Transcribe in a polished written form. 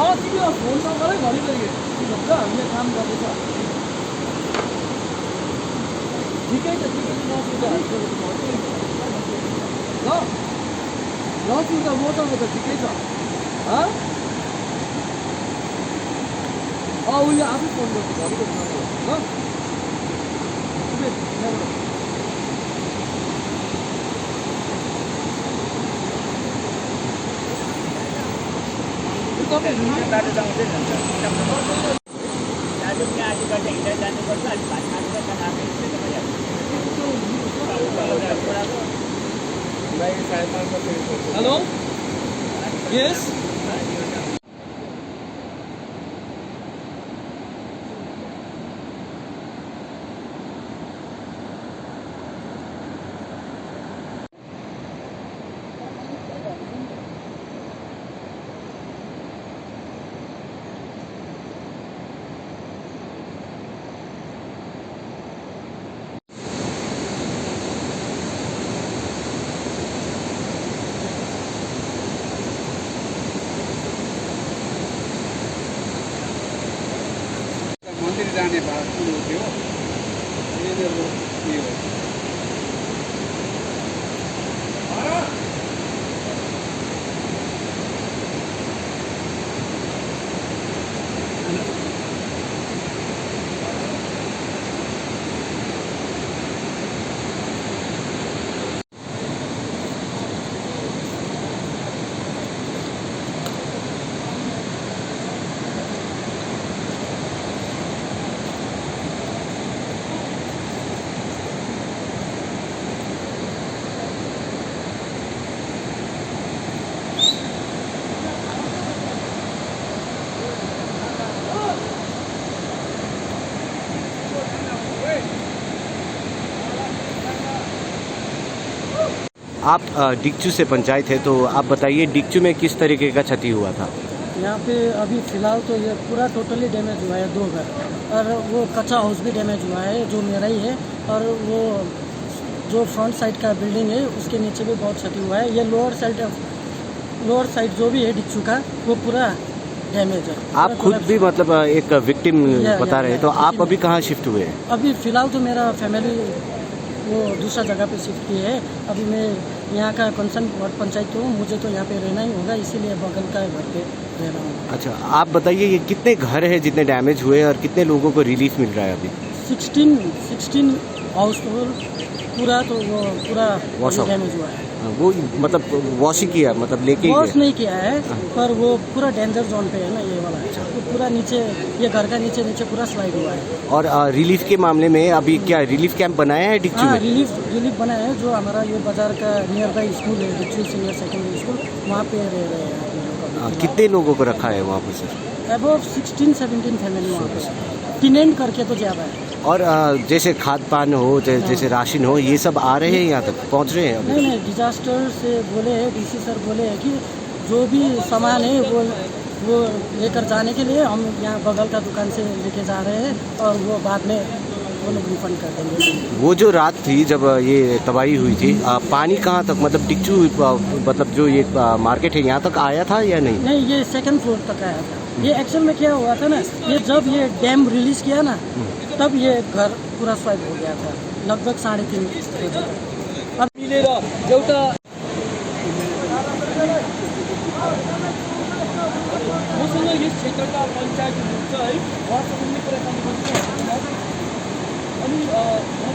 तिमी फोन नगरै घरिघरि भन्छ हामीले काम गर्दैछ ठिकै छ नसुर्ता नसुर्ता म त ठिकै छ उसले आफै फोन गर्छ घरिघरि ल बाटो जाँदै जान्छ दाजु यहाँ आदिबाट हिँडेर जानुपर्छ अलिक भात खाएर हेलो यस मन्दिर जाने बाटो थियो आप डिक्चू से पंचायत है तो आप बताइए डिक्चू में किस तरीके का क्षति हुआ था? यहाँ पे अभी फ़िलहाल तो ये पूरा टोटली डैमेज हुआ है 2 घर और वो कच्चा हाउस भी डैमेज हुआ है जो मेरा ही है और वो जो फ्रंट साइड का बिल्डिंग है उसके नीचे भी बहुत क्षति हुआ है। ये लोअर साइड जो भी है डिक्चू का वो पूरा डैमेज है। आप खुद भी मतलब एक विक्टिम बता रहे हैं तो आप अभी कहाँ शिफ्ट हुए हैं? अभी फ़िलहाल तो मेरा फैमिली वो दूसरा जगह पे शिफ्ट किए है। अभी मैं यहाँ का कंसर्न वार्ड पंचायत हूँ, मुझे तो यहाँ पे रहना ही होगा इसीलिए बगल का घर पे रह रहा हूँ। अच्छा, आप बताइए ये कितने घर हैं जितने डैमेज हुए और कितने लोगों को रिलीफ मिल रहा है अभी? 16 हाउस पूरा तो वो पूरा डैमेज हुआ है। वो मतलब वॉश ही किया मतलब लेके वॉश नहीं किया है पर वो पूरा डेंजर जोन पे है ना ये वाला। तो पूरा नीचे ये घर का नीचे पूरा स्लाइड हुआ है। और रिलीफ के मामले में अभी क्या रिलीफ कैंप बनाया है डिक्चू में? रिलीफ बनाया है जो हमारा ये बाजार का नियर बाई स्कूल है डिक्चू सीनियर सेकेंडरी स्कूल, वहाँ पे रह रहे हैं। कितने लोगों को रखा है वहाँ पर सर? अबाउट 16-17 फैमिली वहाँ पे टिनेंट करके तो ज़्यादा है। और जैसे खाद पान हो जैसे राशन हो ये सब आ रहे हैं यहाँ तक पहुँच रहे हैं अभी? नहीं डिजास्टर से बोले हैं डीसी सर बोले हैं कि जो भी सामान है वो लेकर जाने के लिए हम यहाँ बगल का दुकान से लेके जा रहे हैं और वो बाद में वो लोग रिफंड कर देंगे। वो जो रात थी जब ये तबाही हुई थी पानी कहाँ तक मतलब डिक्चू मतलब जो ये मार्केट है यहाँ तक आया था या नहीं? नहीं ये 2nd फ्लोर तक आया था। ये एक्चुअल में क्या हुआ था ना, ये जब ये डैम रिलीज किया ना तब ये घर पूरा स्वाइप हो गया था लगभग 3:30 बजे। अब मिलेर एउटा मसँग यस क्षेत्रका पञ्चायत हुनुहुन्छ है उहाँसँग पनि कुराकानी गर्छु अनि यहाँनिर